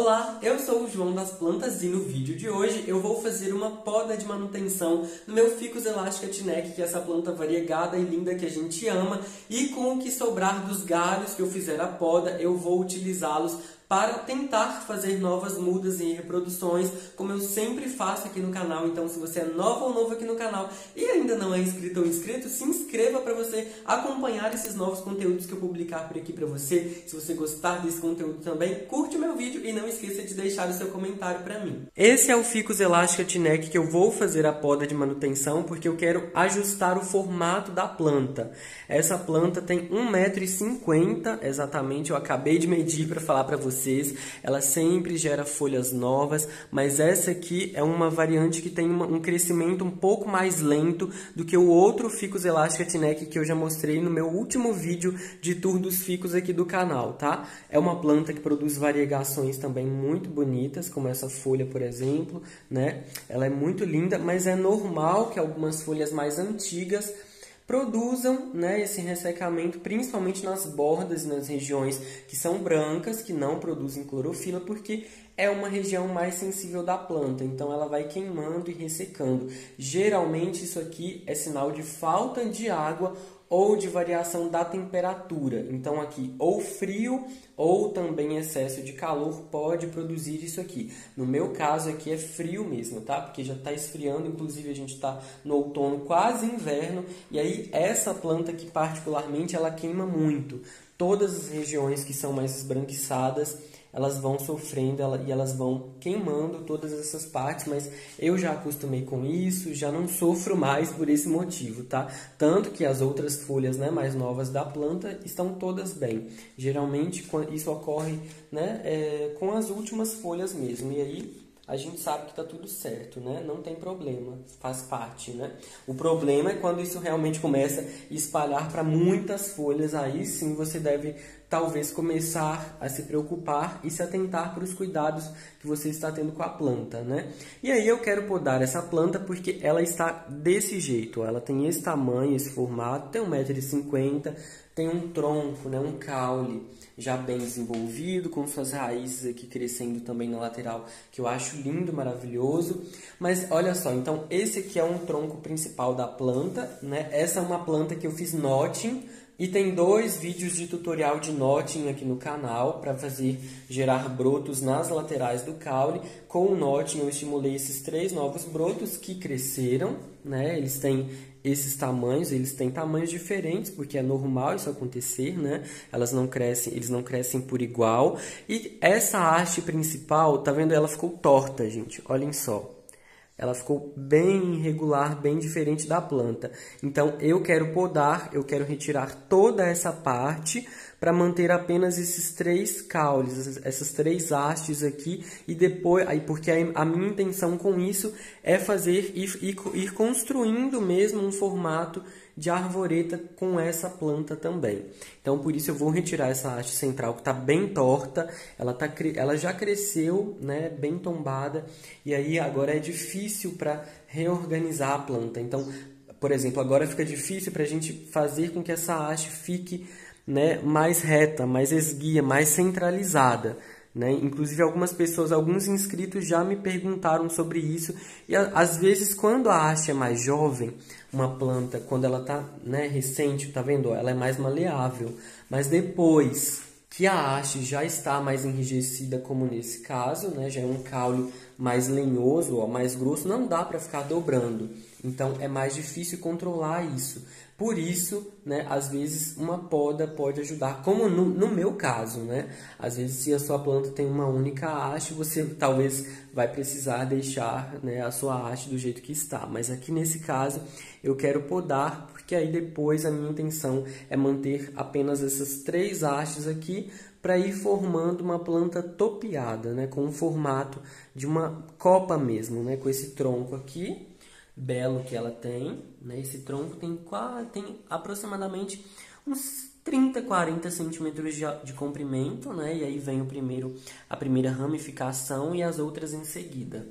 Olá, eu sou o João das Plantas e no vídeo de hoje eu vou fazer uma poda de manutenção no meu Ficus elastica Tinec, que é essa planta variegada e linda que a gente ama, e com o que sobrar dos galhos que eu fizer a poda, eu vou utilizá-los para tentar fazer novas mudas e reproduções, como eu sempre faço aqui no canal. Então, se você é nova ou novo aqui no canal e ainda não é inscrito ou inscrito, se inscreva para você acompanhar esses novos conteúdos que eu publicar por aqui para você. Se você gostar desse conteúdo também, curte o meu vídeo e não esqueça de deixar o seu comentário para mim. Esse é o Ficus elastica Tinec que eu vou fazer a poda de manutenção, porque eu quero ajustar o formato da planta. Essa planta tem 1,50 m exatamente, eu acabei de medir para falar para vocês. Ela sempre gera folhas novas, mas essa aqui é uma variante que tem um crescimento um pouco mais lento do que o outro Ficus elastica Tinec que eu já mostrei no meu último vídeo de tour dos ficus aqui do canal, tá? É uma planta que produz variegações também muito bonitas, como essa folha, por exemplo, né? Ela é muito linda, mas é normal que algumas folhas mais antigas produzam, né, esse ressecamento, principalmente nas bordas e nas regiões que são brancas, que não produzem clorofila, porque é uma região mais sensível da planta, então ela vai queimando e ressecando. Geralmente isso aqui é sinal de falta de água ou de variação da temperatura. Então aqui ou frio ou também excesso de calor pode produzir isso aqui. No meu caso aqui é frio mesmo, tá? Porque já está esfriando, inclusive a gente está no outono, quase inverno, e aí essa planta aqui particularmente ela queima muito. Todas as regiões que são mais esbranquiçadas, elas vão sofrendo e elas vão queimando todas essas partes, mas eu já acostumei com isso, já não sofro mais por esse motivo, tá? Tanto que as outras folhas, né, mais novas da planta estão todas bem. Geralmente isso ocorre, né, com as últimas folhas mesmo, e aí a gente sabe que está tudo certo, né? Não tem problema, faz parte, né? O problema é quando isso realmente começa a espalhar para muitas folhas, aí sim você deve talvez começar a se preocupar e se atentar para os cuidados que você está tendo com a planta, né? E aí eu quero podar essa planta porque ela está desse jeito, ó. Ela tem esse tamanho, esse formato, tem 1,50 m, tem um tronco, né? Um caule já bem desenvolvido, com suas raízes aqui crescendo também na lateral, que eu acho lindo, maravilhoso. Mas olha só, então esse aqui é um tronco principal da planta, né? Essa é uma planta que eu fiz notching, e tem 2 vídeos de tutorial de notching aqui no canal para fazer gerar brotos nas laterais do caule. Com o notching eu estimulei esses 3 novos brotos que cresceram, né? Eles têm esses tamanhos, eles têm tamanhos diferentes, porque é normal isso acontecer, né? Eles não crescem por igual. E essa haste principal, tá vendo? Ela ficou torta, gente. Olhem só. Ela ficou bem irregular, bem diferente da planta. Então, eu quero podar, eu quero retirar toda essa parte para manter apenas esses 3 caules, essas 3 hastes aqui. E depois, porque a minha intenção com isso é fazer, ir construindo mesmo um formato de arvoreta com essa planta também. Então, por isso eu vou retirar essa haste central que está bem torta, ela já cresceu, né, bem tombada, e aí agora é difícil para reorganizar a planta. Então, por exemplo, agora fica difícil para a gente fazer com que essa haste fique, né, mais reta, mais esguia, mais centralizada, né? Inclusive alguns inscritos já me perguntaram sobre isso, e às vezes quando a haste é mais jovem, uma planta, quando ela está, né, recente, tá vendo? Ela é mais maleável, mas depois que a haste já está mais enrijecida, como nesse caso, né, já é um caule mais lenhoso, ó, mais grosso, não dá para ficar dobrando. Então é mais difícil controlar isso. Por isso, né, às vezes uma poda pode ajudar, como no meu caso, né? Às vezes, se a sua planta tem uma única haste, você talvez vai precisar deixar, né, a sua haste do jeito que está. Mas aqui nesse caso, eu quero podar, porque aí depois a minha intenção é manter apenas essas 3 hastes aqui, para ir formando uma planta topeada, né, com o formato de uma copa mesmo, né, com esse tronco aqui belo que ela tem, né? Esse tronco tem aproximadamente uns 30, 40 centímetros de comprimento, né? E aí vem a primeira ramificação e as outras em seguida.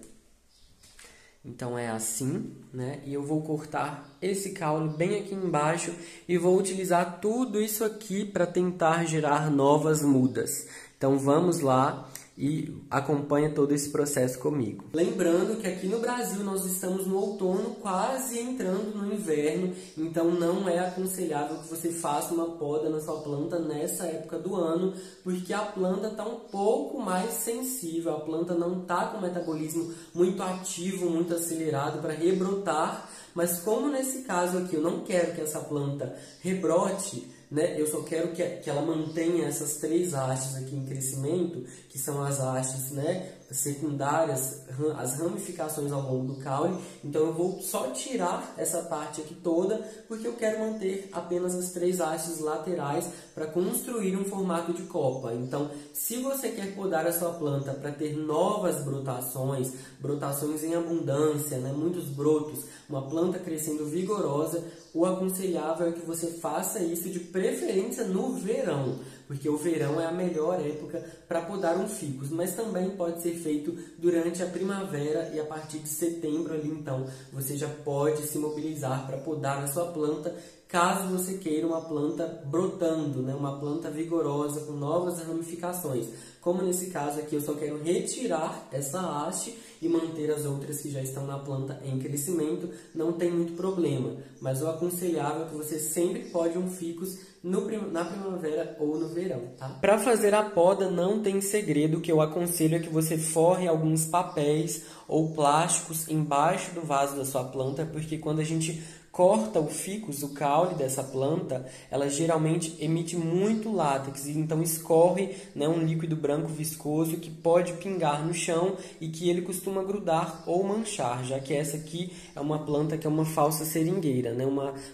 Então é assim, né? E eu vou cortar esse caule bem aqui embaixo e vou utilizar tudo isso aqui para tentar gerar novas mudas. Então vamos lá. e acompanha todo esse processo comigo. Lembrando que aqui no Brasil nós estamos no outono, quase entrando no inverno, então não é aconselhável que você faça uma poda na sua planta nessa época do ano, porque a planta está um pouco mais sensível, a planta não está com o metabolismo muito ativo, muito acelerado para rebrotar, mas como nesse caso aqui eu não quero que essa planta rebrote, né? Eu só quero que ela mantenha essas 3 hastes aqui em crescimento, que são as hastes, né, secundárias, as ramificações ao longo do caule. Então eu vou só tirar essa parte aqui toda, porque eu quero manter apenas as 3 hastes laterais para construir um formato de copa. Então, se você quer podar a sua planta para ter novas brotações, brotações em abundância, né, muitos brotos, uma planta crescendo vigorosa, o aconselhável é que você faça isso de preferência no verão, porque o verão é a melhor época para podar um ficus, mas também pode ser feito durante a primavera e a partir de setembro ali, então você já pode se mobilizar para podar a sua planta, caso você queira uma planta brotando, né? Uma planta vigorosa com novas ramificações. Como nesse caso aqui, eu só quero retirar essa haste e manter as outras que já estão na planta em crescimento, não tem muito problema. Mas o aconselhável é que você sempre pode um ficus na primavera ou no verão, tá? Para fazer a poda não tem segredo, que eu aconselho é que você forre alguns papéis ou plásticos embaixo do vaso da sua planta, porque quando a gente corta o ficus, o caule dessa planta, ela geralmente emite muito látex e então escorre, né, um líquido branco viscoso que pode pingar no chão e que ele costuma grudar ou manchar, já que essa aqui é uma planta que é uma falsa seringueira, né,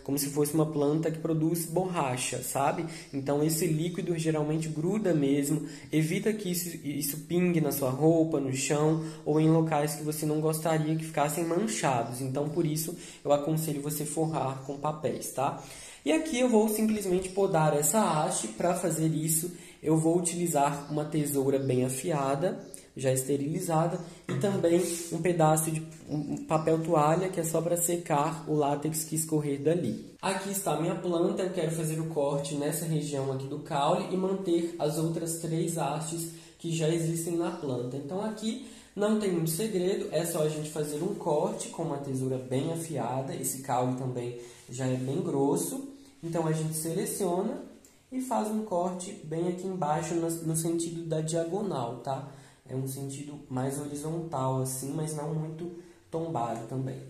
como se fosse uma planta que produz borracha, sabe? Então esse líquido geralmente gruda mesmo, evita que isso pingue na sua roupa, no chão ou em locais que você não gostaria que ficassem manchados. Então por isso eu aconselho você forrar com papéis, tá? E aqui eu vou simplesmente podar essa haste. Para fazer isso, eu vou utilizar uma tesoura bem afiada, já esterilizada, e também um pedaço de um papel toalha, que é só para secar o látex que escorrer dali. Aqui está a minha planta, eu quero fazer o corte nessa região aqui do caule e manter as outras 3 hastes que já existem na planta. Então aqui não tem muito segredo, é só a gente fazer um corte com uma tesoura bem afiada. Esse caule também já é bem grosso, então a gente seleciona e faz um corte bem aqui embaixo no sentido da diagonal, tá? É um sentido mais horizontal assim, mas não muito tombado também.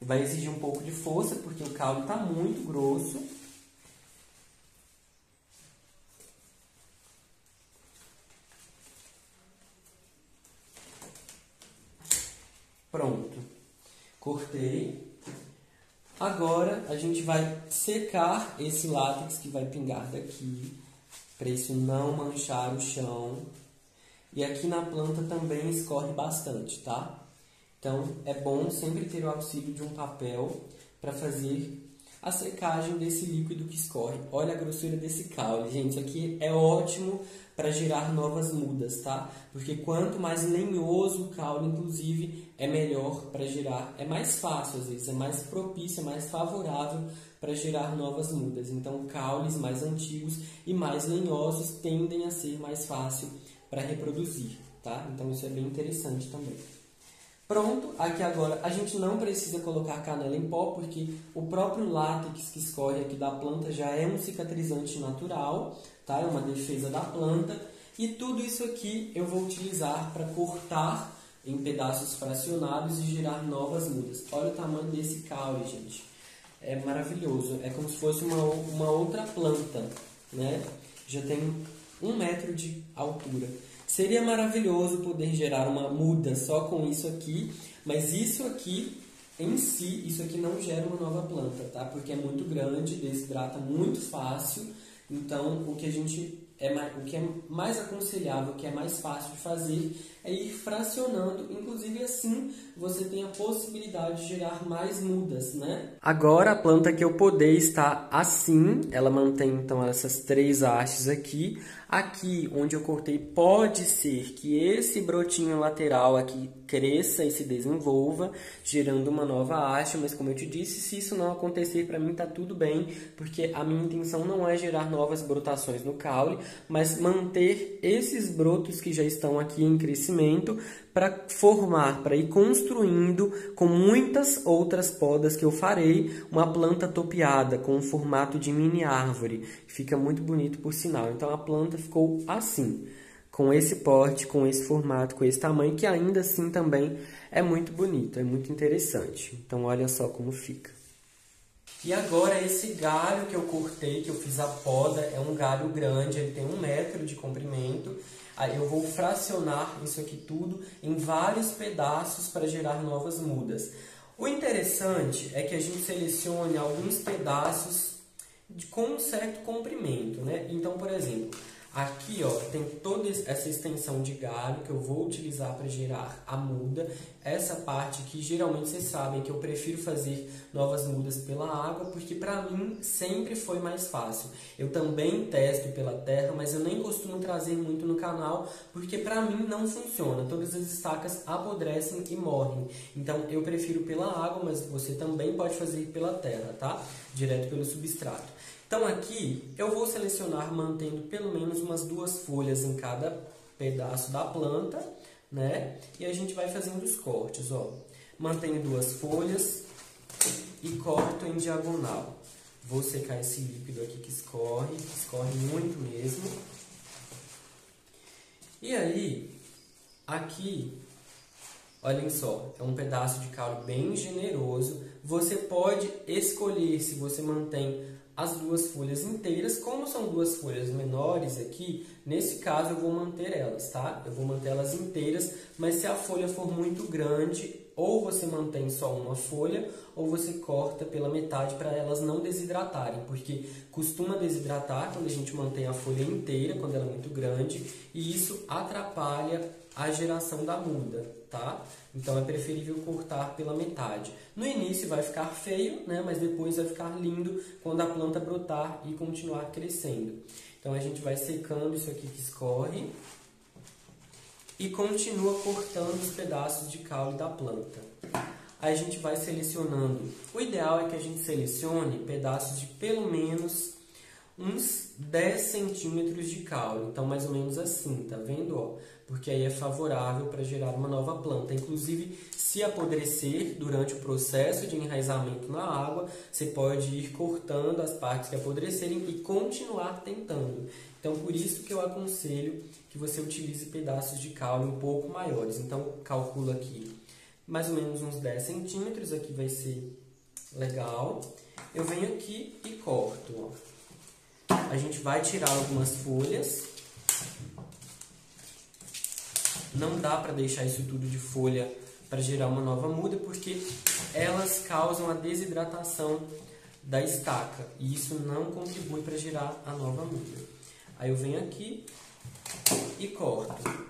Vai exigir um pouco de força, porque o caule está muito grosso. Pronto, cortei. Agora a gente vai secar esse látex que vai pingar daqui, para isso não manchar o chão. E aqui na planta também escorre bastante, tá? Então é bom sempre ter o auxílio de um papel para fazer a secagem desse líquido que escorre. Olha a grossura desse caule, gente, isso aqui é ótimo para gerar novas mudas, tá? Porque quanto mais lenhoso o caule, inclusive, é melhor para gerar, é mais fácil às vezes, é mais propício, é mais favorável para gerar novas mudas. Então, caules mais antigos e mais lenhosos tendem a ser mais fácil para reproduzir, tá? Então, isso é bem interessante também. Pronto, aqui agora a gente não precisa colocar canela em pó, porque o próprio látex que escorre aqui da planta já é um cicatrizante natural, tá? É uma defesa da planta. E tudo isso aqui eu vou utilizar para cortar em pedaços fracionados e gerar novas mudas. Olha o tamanho desse caule, gente. É maravilhoso, é como se fosse uma outra planta, né? Já tem 1 metro de altura. Seria maravilhoso poder gerar uma muda só com isso aqui, mas isso aqui em si, isso aqui não gera uma nova planta, tá? Porque é muito grande, desidrata muito fácil. Então, o que é mais aconselhável, o que é mais fácil de fazer, é ir fracionando. Inclusive, assim, você tem a possibilidade de gerar mais mudas, né? Agora, a planta que eu podei está assim. Ela mantém, então, essas 3 hastes aqui. Aqui onde eu cortei, pode ser que esse brotinho lateral aqui cresça e se desenvolva, gerando uma nova haste, mas como eu te disse, se isso não acontecer, para mim tá tudo bem, porque a minha intenção não é gerar novas brotações no caule, mas manter esses brotos que já estão aqui em crescimento para formar, para ir construindo com muitas outras podas que eu farei, uma planta topeada com um formato de mini árvore. Fica muito bonito por sinal. Então a planta ficou assim, com esse porte, com esse formato, com esse tamanho, que ainda assim também é muito bonito, é muito interessante. Então olha só como fica. E agora esse galho que eu cortei, que eu fiz a poda, é um galho grande, ele tem 1 metro de comprimento. Aí eu vou fracionar isso aqui tudo em vários pedaços para gerar novas mudas. O interessante é que a gente selecione alguns pedaços com um certo comprimento, né? Então, por exemplo, aqui ó, tem toda essa extensão de galho que eu vou utilizar para gerar a muda. Essa parte aqui, geralmente vocês sabem que eu prefiro fazer novas mudas pela água, porque para mim sempre foi mais fácil. Eu também testo pela terra, mas eu nem costumo trazer muito no canal, porque para mim não funciona. Todas as estacas apodrecem e morrem. Então eu prefiro pela água, mas você também pode fazer pela terra, tá? Direto pelo substrato. Então aqui eu vou selecionar mantendo pelo menos umas 2 folhas em cada pedaço da planta, né? E a gente vai fazendo os cortes, ó. Mantenho 2 folhas e corto em diagonal. Vou secar esse líquido aqui que escorre muito mesmo. E aí, aqui, olhem só, é um pedaço de caule bem generoso. Você pode escolher se você mantém as 2 folhas inteiras. Como são 2 folhas menores aqui, nesse caso eu vou manter elas, tá? Eu vou manter elas inteiras, mas se a folha for muito grande, ou você mantém só uma folha, ou você corta pela metade para elas não desidratarem, porque costuma desidratar quando a gente mantém a folha inteira, quando ela é muito grande, e isso atrapalha a geração da muda, tá? Então é preferível cortar pela metade. No início vai ficar feio, né? Mas depois vai ficar lindo quando a planta brotar e continuar crescendo. Então a gente vai secando isso aqui que escorre e continua cortando os pedaços de caule da planta. Aí a gente vai selecionando. O ideal é que a gente selecione pedaços de pelo menos uns 10 centímetros de caule. Então mais ou menos assim, tá vendo? Ó? Porque aí é favorável para gerar uma nova planta. Inclusive, se apodrecer durante o processo de enraizamento na água, você pode ir cortando as partes que apodrecerem e continuar tentando. Então, por isso que eu aconselho que você utilize pedaços de caule um pouco maiores. Então, calculo aqui mais ou menos uns 10 centímetros, aqui vai ser legal. Eu venho aqui e corto, ó. A gente vai tirar algumas folhas. Não dá para deixar isso tudo de folha para gerar uma nova muda, porque elas causam a desidratação da estaca. E isso não contribui para gerar a nova muda. Aí eu venho aqui e corto.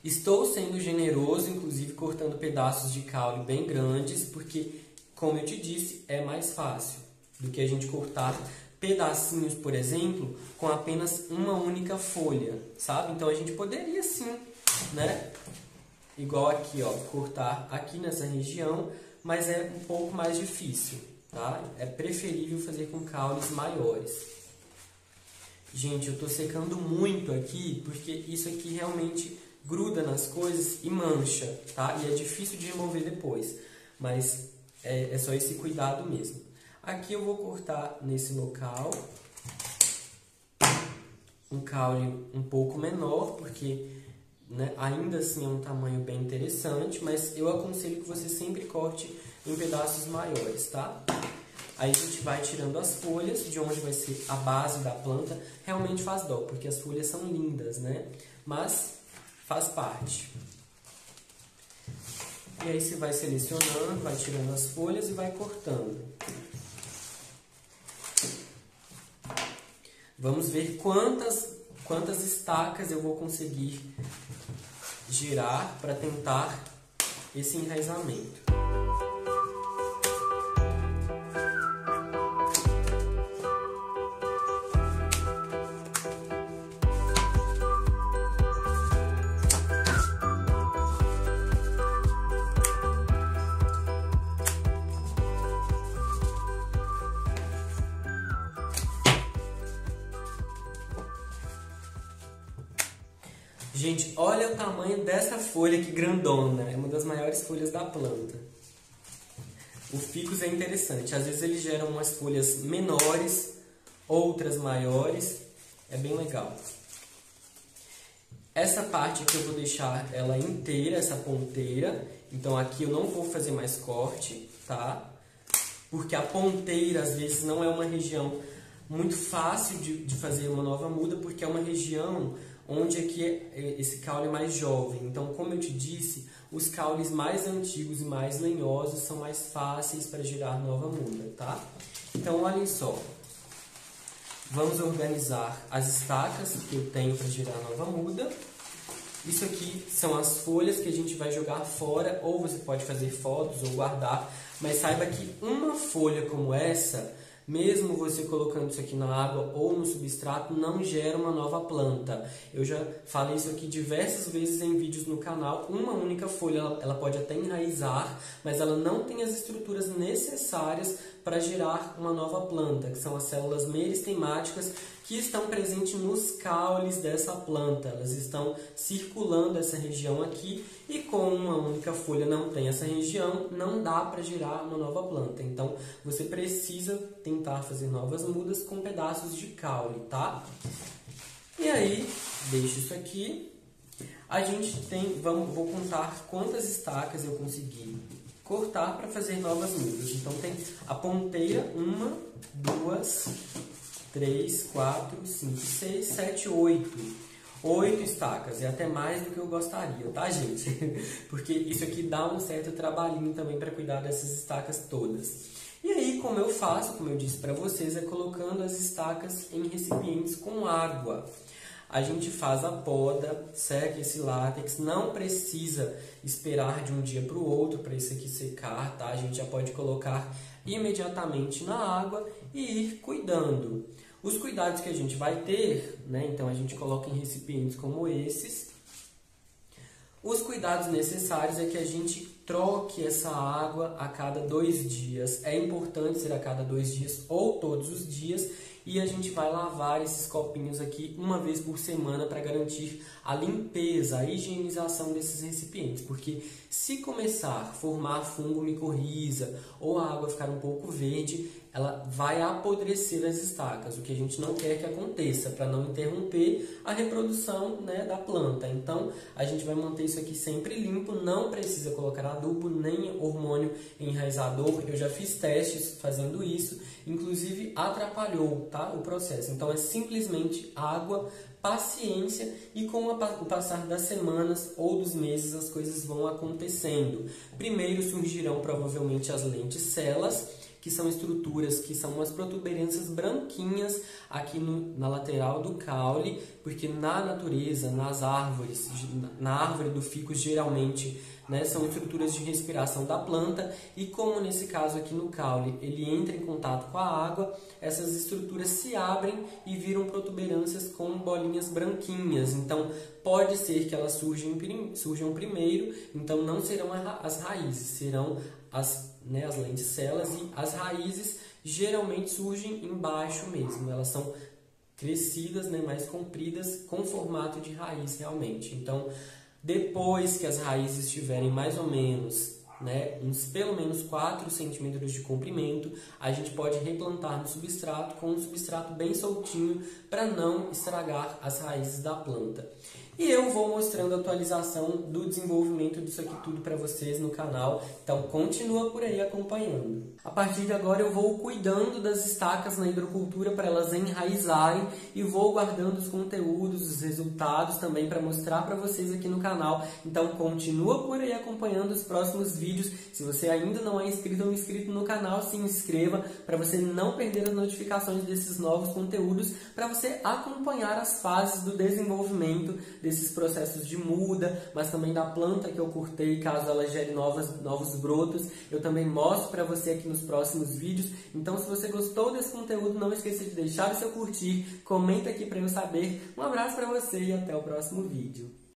Estou sendo generoso, inclusive cortando pedaços de caule bem grandes, porque, como eu te disse, é mais fácil do que a gente cortar pedacinhos, por exemplo, com apenas uma única folha, sabe? Então a gente poderia sim, né? Igual aqui, ó, cortar aqui nessa região, mas é um pouco mais difícil, tá? É preferível fazer com caules maiores. Gente, eu tô secando muito aqui, porque isso aqui realmente gruda nas coisas e mancha, tá? E é difícil de remover depois, mas é só esse cuidado mesmo. Aqui eu vou cortar nesse local um caule um pouco menor, porque, né, ainda assim é um tamanho bem interessante, mas eu aconselho que você sempre corte em pedaços maiores, tá? Aí a gente vai tirando as folhas, de onde vai ser a base da planta. Realmente faz dó, porque as folhas são lindas, né? Mas faz parte. E aí você vai selecionando, vai tirando as folhas e vai cortando. Vamos ver quantas estacas eu vou conseguir girar para tentar esse enraizamento. Gente, olha o tamanho dessa folha aqui grandona, é uma das maiores folhas da planta. O ficus é interessante, às vezes ele gera umas folhas menores, outras maiores, é bem legal. Essa parte aqui eu vou deixar ela inteira, essa ponteira, então aqui eu não vou fazer mais corte, tá? Porque a ponteira às vezes não é uma região muito fácil de fazer uma nova muda, porque é uma região onde aqui esse caule é mais jovem. Então, como eu te disse, os caules mais antigos e mais lenhosos são mais fáceis para gerar nova muda, tá? Então, olhem só. Vamos organizar as estacas que eu tenho para gerar nova muda. Isso aqui são as folhas que a gente vai jogar fora, ou você pode fazer fotos ou guardar, mas saiba que uma folha como essa, mesmo você colocando isso aqui na água ou no substrato, não gera uma nova planta. Eu já falei isso aqui diversas vezes em vídeos no canal. Uma única folha ela pode até enraizar, mas ela não tem as estruturas necessárias para gerar uma nova planta, que são as células meristemáticas que estão presentes nos caules dessa planta. Elas estão circulando essa região aqui e como uma única folha não tem essa região, não dá para gerar uma nova planta. Então, você precisa tentar fazer novas mudas com pedaços de caule, tá? E aí, deixo isso aqui. A gente tem, vou contar quantas estacas eu consegui cortar para fazer novas mudas. Então, tem a ponteira, 1, 2, 3, 4, 5, 6, 7, 8. 8 estacas, é até mais do que eu gostaria, tá, gente? Porque isso aqui dá um certo trabalhinho também para cuidar dessas estacas todas. E aí, como eu faço, como eu disse para vocês, é colocando as estacas em recipientes com água. A gente faz a poda, seca esse látex, não precisa esperar de um dia para o outro para isso aqui secar, tá? A gente já pode colocar imediatamente na água e ir cuidando. Os cuidados que a gente vai ter, né? Então a gente coloca em recipientes como esses. Os cuidados necessários é que a gente troque essa água a cada 2 dias. É importante ser a cada 2 dias ou todos os dias. E a gente vai lavar esses copinhos aqui uma vez por semana para garantir a limpeza, a higienização desses recipientes. Porque se começar a formar fungo micorriza ou a água ficar um pouco verde, ela vai apodrecer as estacas, o que a gente não quer que aconteça, para não interromper a reprodução, né, da planta. Então, a gente vai manter isso aqui sempre limpo, não precisa colocar adubo nem hormônio enraizador. Eu já fiz testes fazendo isso, inclusive atrapalhou, tá, o processo. Então, é simplesmente água, paciência e com o passar das semanas ou dos meses as coisas vão acontecendo. Primeiro surgirão provavelmente as lenticelas, que são estruturas que são umas protuberâncias branquinhas aqui na lateral do caule, porque na natureza, nas árvores, na árvore do ficus geralmente, né, são estruturas de respiração da planta e como nesse caso aqui no caule ele entra em contato com a água, essas estruturas se abrem e viram protuberâncias com bolinhas branquinhas. Então pode ser que elas surjam primeiro, então não serão as raízes, serão as lenticelas, e as raízes geralmente surgem embaixo mesmo, elas são crescidas, né, mais compridas, com formato de raiz realmente. Então, depois que as raízes estiverem mais ou menos, né, pelo menos 4 centímetros de comprimento, a gente pode replantar no substrato com um substrato bem soltinho para não estragar as raízes da planta. E eu vou mostrando a atualização do desenvolvimento disso aqui tudo para vocês no canal, então continua por aí acompanhando. A partir de agora eu vou cuidando das estacas na hidrocultura para elas enraizarem e vou guardando os conteúdos, os resultados também para mostrar para vocês aqui no canal. Então continua por aí acompanhando os próximos vídeos. Se você ainda não é inscrito ou inscrito no canal, se inscreva para você não perder as notificações desses novos conteúdos, para você acompanhar as fases do desenvolvimento desses processos de muda, mas também da planta que eu cortei, caso ela gere novos brotos. Eu também mostro para você aqui nos próximos vídeos. Então, se você gostou desse conteúdo, não esqueça de deixar o seu curtir, comenta aqui para eu saber. Um abraço para você e até o próximo vídeo.